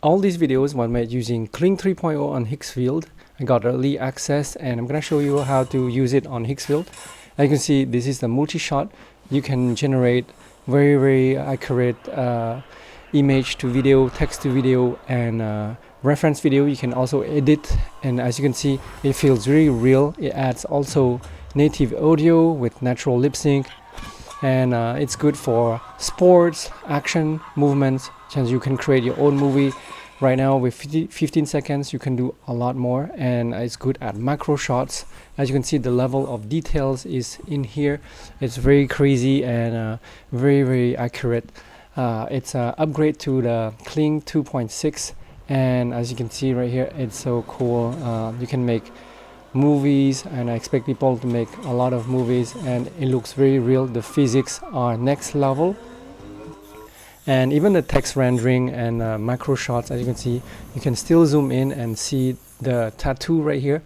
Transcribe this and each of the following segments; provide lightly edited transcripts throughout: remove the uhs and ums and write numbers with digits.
All these videos were made using Kling 3.0 on Higgsfield. I got early access and I'm gonna show you how to use it on Higgsfield. As you can see, this is the multi-shot. You can generate very accurate image to video, text to video, and reference video. You can also edit, and as you can see, it feels really real. It adds also native audio with natural lip sync, and it's good for sports, action, movements, since you can create your own movie. Right now with 15 seconds you can do a lot more, and it's good at macro shots. As you can see, the level of details is in here. It's very crazy and very accurate. It's an upgrade to the Kling 2.6, and as you can see right here, it's so cool. You can make movies, and I expect people to make a lot of movies, and it looks very real. The physics are next level, and even the text rendering and macro shots, as you can see, you can still zoom in and see the tattoo right here,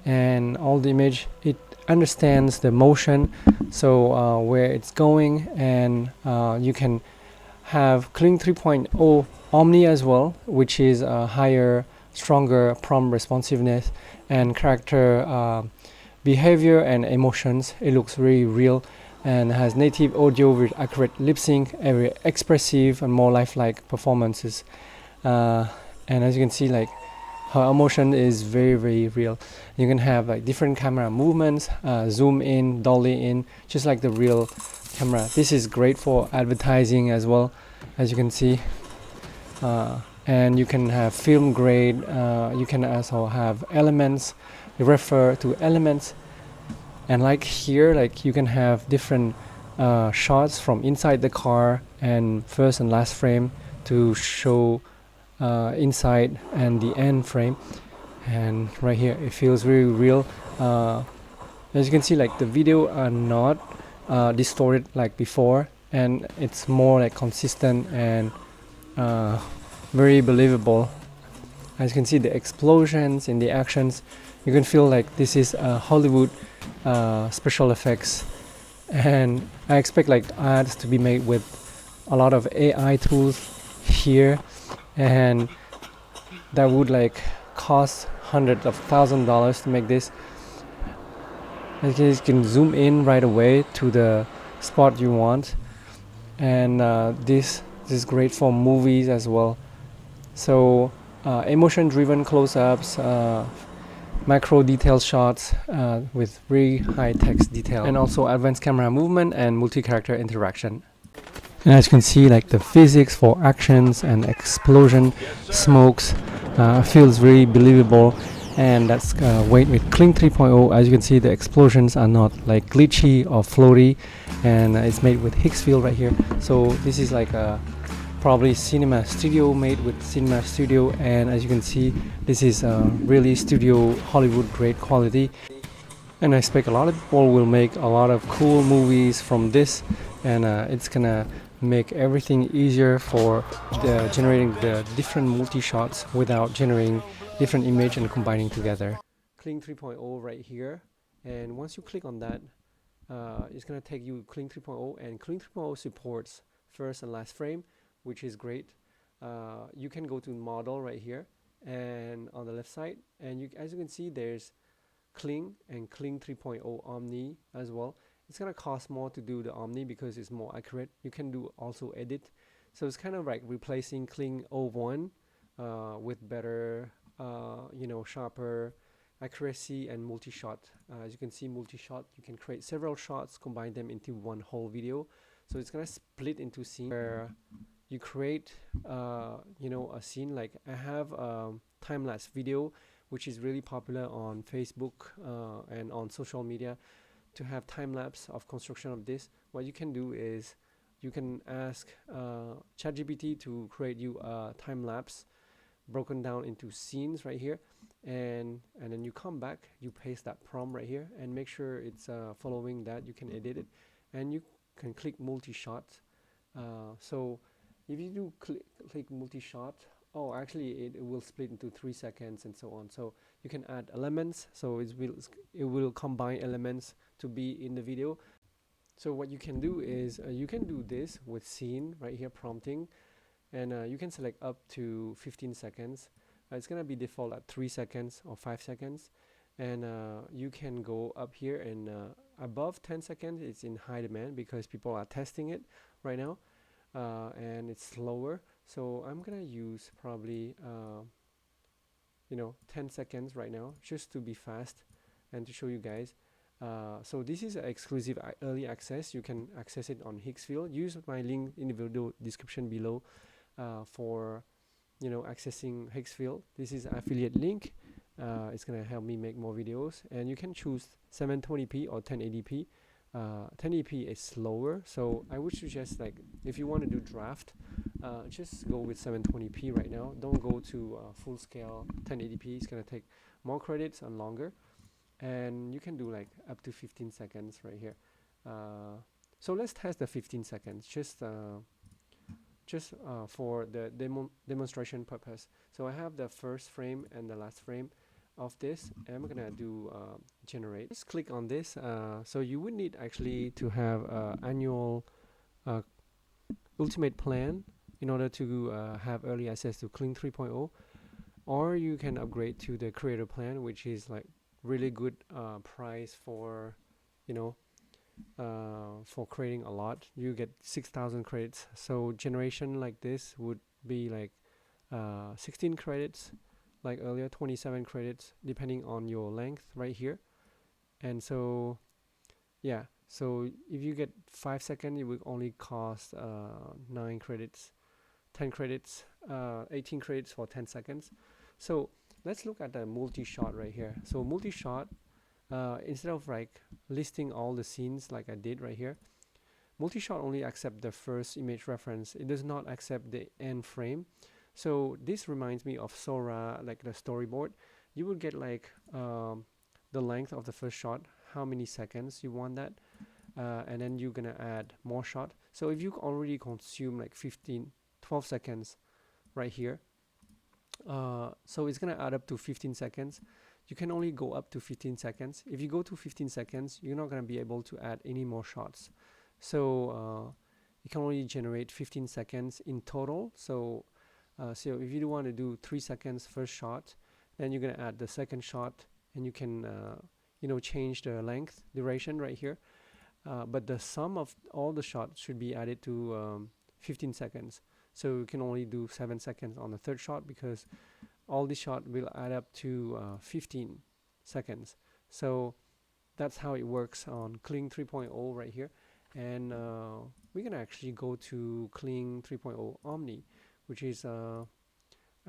and all the image, it understands the motion, so where it's going, and you can have Kling 3.0 Omni as well, which is a higher, stronger prompt responsiveness and character behavior and emotions. It looks really real and has native audio with accurate lip sync, very expressive and more lifelike performances. And as you can see, like, her emotion is very real. You can have like different camera movements, zoom in, dolly in, just like the real camera. This is great for advertising as well, as you can see. And you can have film grade. You can also have elements, refer to elements, and like here, like, you can have different shots from inside the car and first and last frame to show inside and the end frame. And right here it feels very real. As you can see, like, the video are not distorted like before, and it's more like consistent and very believable. As you can see, the explosions and the actions, you can feel like this is Hollywood special effects. And I expect like ads to be made with a lot of AI tools here, and that would like cost hundreds of $1,000s to make this. As you can zoom in right away to the spot you want, and this is great for movies as well. So emotion driven close-ups, macro detail shots with very high text detail, and also advanced camera movement and multi-character interaction. And as you can see, like, the physics for actions and explosion, smokes, feels very believable. And that's weight with Kling 3.0. As you can see, the explosions are not like glitchy or floaty, and it's made with Higgsfield right here. So this is like a probably cinema studio, made with cinema studio, and as you can see, this is really studio Hollywood grade quality. And I expect a lot of people will make a lot of cool movies from this, and it's gonna make everything easier for generating the different multi-shots without generating different image and combining together. Kling 3.0 right here, and once you click on that, it's gonna take you Kling 3.0, and Kling 3.0 supports first and last frame, which is great. You can go to model right here, and on the left side, and as you can see, there's Kling and Kling 3.0 Omni as well. It's gonna cost more to do the Omni because it's more accurate. You can do also edit, so it's kind of like replacing Kling 01 with better, sharper accuracy and multi-shot. As you can see, multi-shot, you can create several shots, combine them into one whole video. So it's gonna split into scenes where you create a scene. Like, I have a time-lapse video which is really popular on Facebook and on social media, to have time-lapse of construction of this. What you can do is you can ask ChatGPT to create you a time-lapse broken down into scenes right here, and then you come back, you paste that prompt right here, and make sure it's following that. You can edit it, and you can click multi-shot. So if you do click multi-shot, actually it will split into 3 seconds and so on. So you can add elements, so it will combine elements to be in the video. So what you can do is you can do this with scene right here, prompting, and you can select up to 15 seconds. It's gonna be default at 3 seconds or 5 seconds, and you can go up here, and above 10 seconds it's in high demand because people are testing it right now, and it's slower. So I'm gonna use probably 10 seconds right now, just to be fast and to show you guys. So this is exclusive early access. You can access it on Higgsfield. Use my link in the video description below for accessing Higgsfield. This is affiliate link. It's gonna help me make more videos, and you can choose 720p or 1080p. 1080p is slower, so I would suggest, like, if you want to do draft, just go with 720p right now. Don't go to full scale 1080p. It's gonna take more credits and longer, and you can do like up to 15 seconds right here. So let's test the 15 seconds just for the demonstration purpose. So I have the first frame and the last frame of this, and I'm gonna do generate. Just click on this. So you would need actually to have annual ultimate plan in order to have early access to Kling 3.0, or you can upgrade to the creator plan, which is like really good price for for creating a lot. You get 6,000 credits. So generation like this would be like 16 credits, like earlier, 27 credits, depending on your length right here. And so yeah, so if you get 5 seconds, it will only cost 9 credits, 10 credits, 18 credits for 10 seconds. So let's look at the multi-shot right here. So multi-shot, instead of like listing all the scenes like I did right here, multi-shot only accept the first image reference. It does not accept the end frame. So this reminds me of Sora, like the storyboard. You would get like the length of the first shot, how many seconds you want that, and then you're gonna add more shot. So if you already consume like 12 seconds right here, so it's gonna add up to 15 seconds. You can only go up to 15 seconds. If you go to 15 seconds, you're not gonna be able to add any more shots. So you can only generate 15 seconds in total. So so if you want to do 3 seconds first shot, then you're gonna add the second shot, and you can change the length, duration right here. But the sum of all the shots should be added to 15 seconds. So you can only do 7 seconds on the third shot, because all the shot will add up to 15 seconds. So that's how it works on Kling 3.0 right here. And we're gonna actually go to Kling 3.0 Omni, which is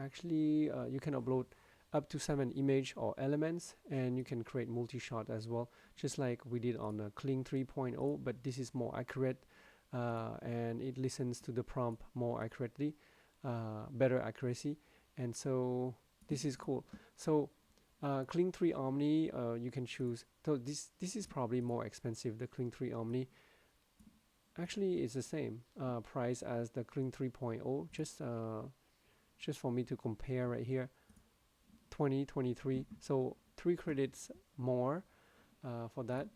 actually you can upload up to 7 image or elements, and you can create multi-shot as well, just like we did on Kling 3.0, but this is more accurate, and it listens to the prompt more accurately, better accuracy. And so this is cool. So Kling 3 Omni, you can choose. So this is probably more expensive. The Kling 3 Omni actually is the same price as the Kling 3.0. Just for me to compare right here, 23. So 3 credits more for that.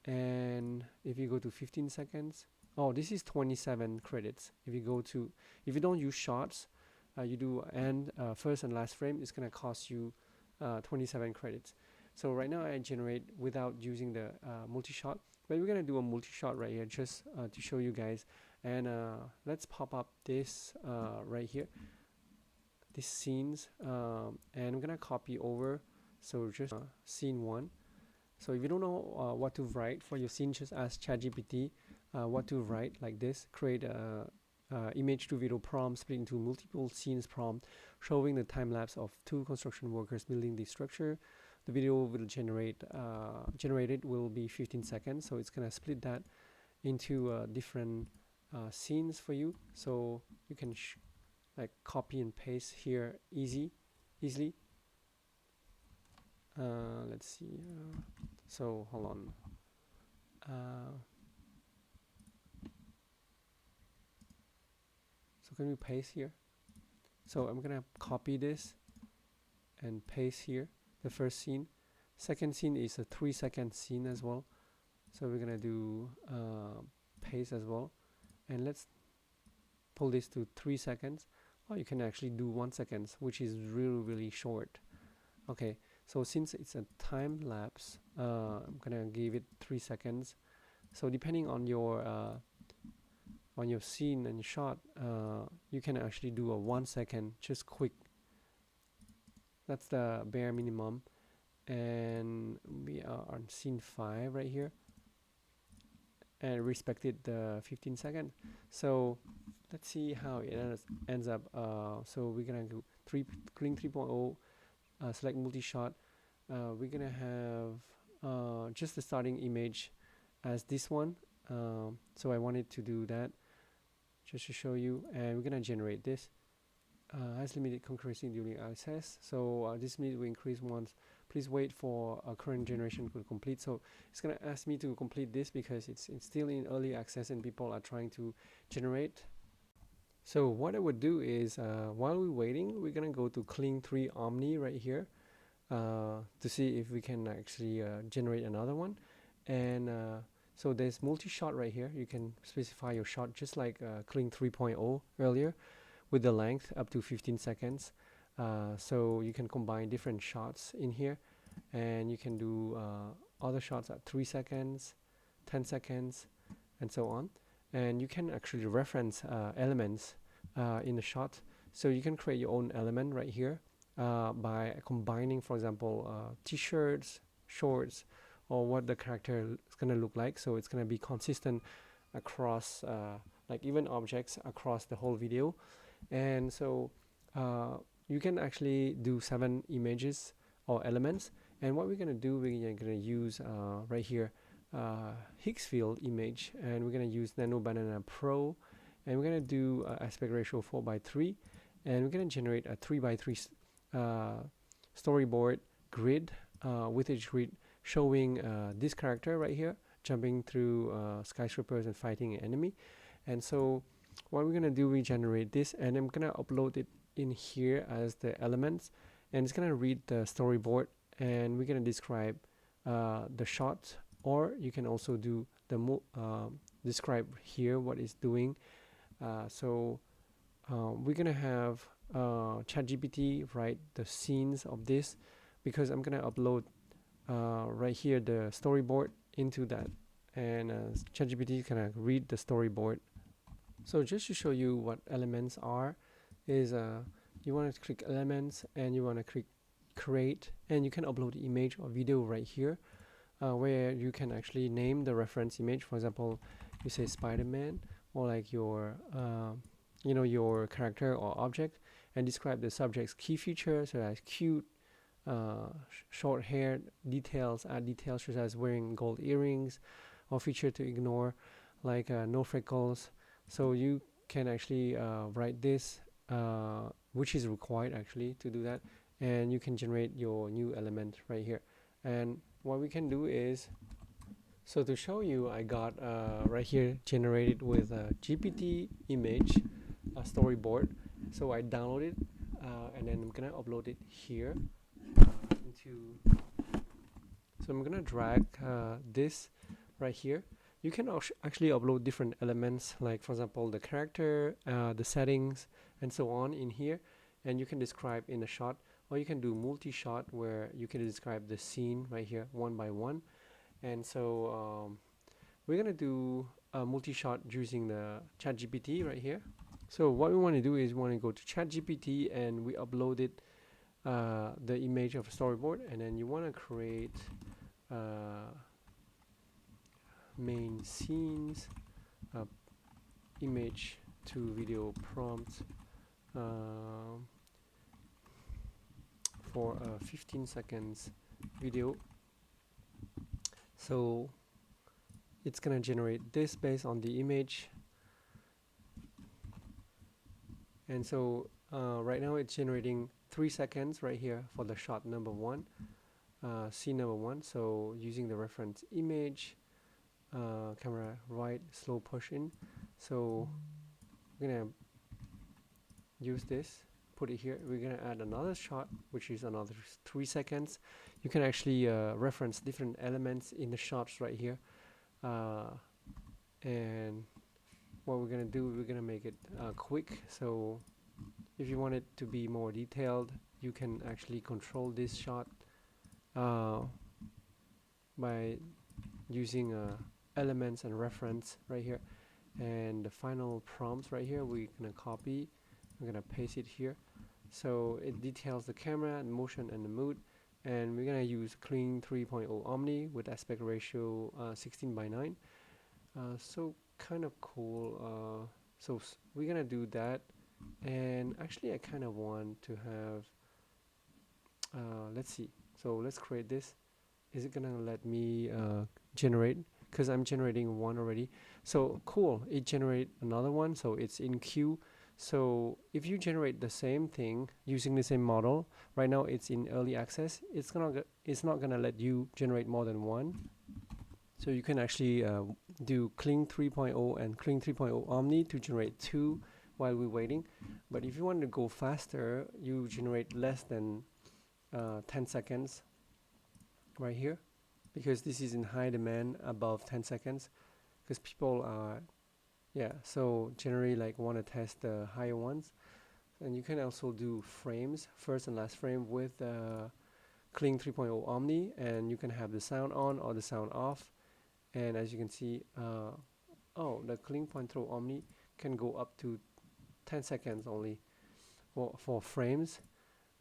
And if you go to 15 seconds, oh, this is 27 credits. If you don't use shots, you do first and last frame, it's gonna cost you 27 credits. So right now I generate without using the multi-shot, but we're gonna do a multi-shot right here just to show you guys. And let's pop up this right here, these scenes, and I'm gonna copy over. So just scene 1. So if you don't know what to write for your scene, just ask ChatGPT what to write like this. Create a image to video prompt split into multiple scenes prompt showing the time lapse of 2 construction workers building the structure. The video will generated will be 15 seconds, so it's gonna split that into different scenes for you, so you can like copy and paste here easily. Let's see. So hold on. So can we paste here? So I'm gonna copy this and paste here, the first scene. Second scene is a 3-second scene as well. So we're gonna do paste as well. And let's pull this to 3 seconds. you can actually do 1 second, which is really short. Okay, so since it's a time lapse, I'm gonna give it 3 seconds. So depending on your scene and shot, you can actually do a 1 second, just quick. That's the bare minimum. And we are on scene 5 right here, and respected the 15 second. So let's see how it ends up. So we're gonna do Kling 3.0, select multi-shot. We're gonna have just the starting image as this one. So I wanted to do that just to show you, and we're gonna generate this. Has limited concurrency during access, so this minute will increase once. Please wait for a current generation to complete. So it's gonna ask me to complete this because it's still in early access and people are trying to generate. So what I would do is, while we're waiting, we're gonna go to Kling 3 Omni right here, to see if we can actually generate another one. And so there's multi-shot right here. You can specify your shot just like Kling 3.0 earlier, with the length up to 15 seconds. So you can combine different shots in here, and you can do other shots at 3 seconds, 10 seconds, and so on. And you can actually reference elements in the shot. So you can create your own element right here by combining, for example, t-shirts, shorts, or what the character is going to look like. So it's going to be consistent across like even objects across the whole video. And so you can actually do 7 images or elements, and what we're going to do, we're going to use right here Higgsfield image, and we're going to use Nano Banana Pro, and we're going to do aspect ratio 4:3, and we're going to generate a 3:3 storyboard grid with each grid showing this character right here jumping through skyscrapers and fighting an enemy. And so what we're gonna do, we generate this, and I'm gonna upload it in here as the elements, and it's gonna read the storyboard, and we're gonna describe the shot, or you can also do the describe here what it's doing. So we're gonna have ChatGPT write the scenes of this, because I'm gonna upload right here the storyboard into that, and ChatGPT is gonna read the storyboard. So just to show you what elements are, is you want to click elements, and you want to click create, and you can upload the image or video right here, where you can actually name the reference image. For example, you say Spider-Man, or like your your character or object, and describe the subject's key features, such as cute, short hair, details, add details such as wearing gold earrings, or feature to ignore, like no freckles. So you can actually write this, which is required actually to do that, and you can generate your new element right here. And what we can do is, so to show you, I got right here generated with a GPT image, a storyboard. So I downloaded, and then I'm gonna upload it here into. So I'm gonna drag this right here. You can actually upload different elements, like for example the character, the settings, and so on in here, and you can describe in a shot, or you can do multi-shot where you can describe the scene right here one by one. And so we're gonna do a multi-shot using the ChatGPT right here. So what we want to do is we want to go to ChatGPT, and we uploaded the image of a storyboard, and then you want to create main scenes, image to video prompt for a 15 seconds video. So it's gonna generate this based on the image, and so right now it's generating 3 seconds right here for the shot number 1, scene number 1. So using the reference image, camera right, slow push in. So we're gonna use this, put it here. We're gonna add another shot, which is another 3 seconds. You can actually reference different elements in the shots right here, and what we're gonna do, we're gonna make it quick. So if you want it to be more detailed, you can actually control this shot by using elements and reference right here, and the final prompts right here we're gonna copy, we're gonna paste it here, so it details the camera, the motion, and the mood. And we're gonna use Kling 3.0 Omni with aspect ratio 16:9. So kind of cool. So we're gonna do that, and actually I kind of want to have let's see, so let's create this. Is it gonna let me generate, because I'm generating one already? So cool, it generate another one, so it's in queue. So if you generate the same thing using the same model, right now it's in early access, it's not gonna let you generate more than one. So you can actually do Kling 3.0 and Kling 3.0 Omni to generate two while we're waiting. But if you want to go faster, you generate less than 10 seconds right here, because this is in high demand above 10 seconds, because people are so generally like want to test the higher ones. And you can also do frames, first and last frame, with Kling 3.0 Omni, and you can have the sound on or the sound off. And as you can see, the Kling 3.0 Omni can go up to 10 seconds only for frames.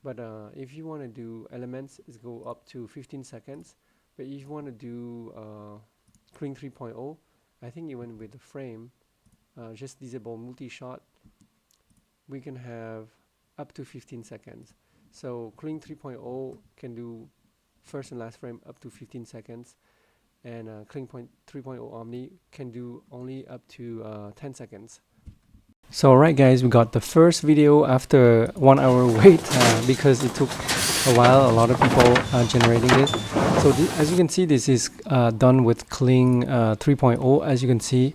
But if you want to do elements, it's go up to 15 seconds. But if you want to do Kling 3.0, I think even with the frame, just disable multi-shot, we can have up to 15 seconds. So Kling 3.0 can do first and last frame up to 15 seconds, and Kling 3.0 Omni can do only up to 10 seconds. So alright guys, we got the first video after 1 hour wait, because it took a while. A lot of people are generating this. So as you can see, this is done with Kling 3.0, as you can see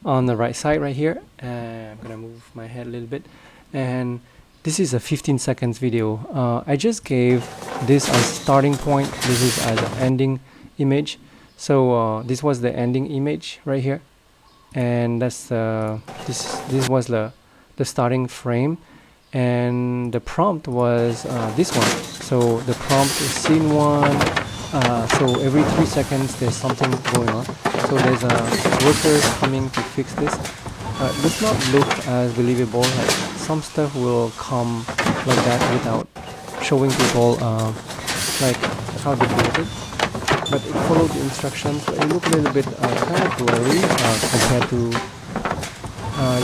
on the right side right here. I'm gonna move my head a little bit, and this is a 15 seconds video. I just gave this as starting point, this is as an ending image. So this was the ending image right here, and that's this was the starting frame, and the prompt was this one. So the prompt is scene 1. So every 3 seconds there's something going on. So there's workers coming to fix this. It does not look as believable. Like some stuff will come like that without showing people like how they built it. But it followed the instructions. But it looked a little bit kind of blurry compared to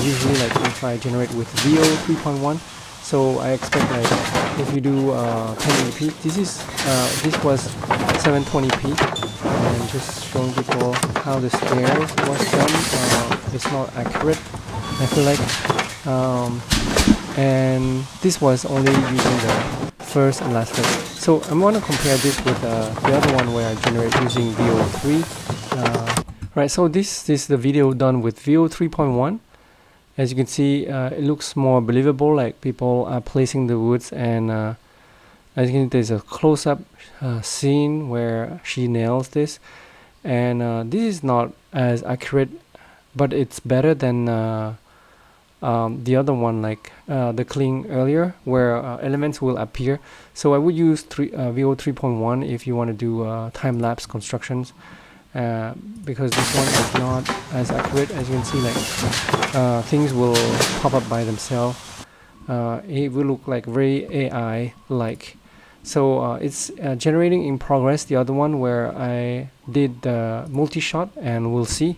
usually like if I generate with VO 3.1. So I expect like if you do 1080p, this was 720p, and just showing people how the stairs was done. It's not accurate, I feel like, and this was only using the first and last frame. So I'm going to compare this with the other one where I generate using VO3. Right, so this is the video done with VO 3.1. As you can see, it looks more believable, like people are placing the woods, and as you can see, there's a close-up scene where she nails this, and this is not as accurate, but it's better than the other one, like the Kling earlier, where elements will appear. So I would use VO 3.1 if you want to do time-lapse constructions. Because this one is not as accurate. As you can see, like things will pop up by themselves. It will look like very AI like. So it's generating in progress, the other one where I did the multi-shot, and we'll see.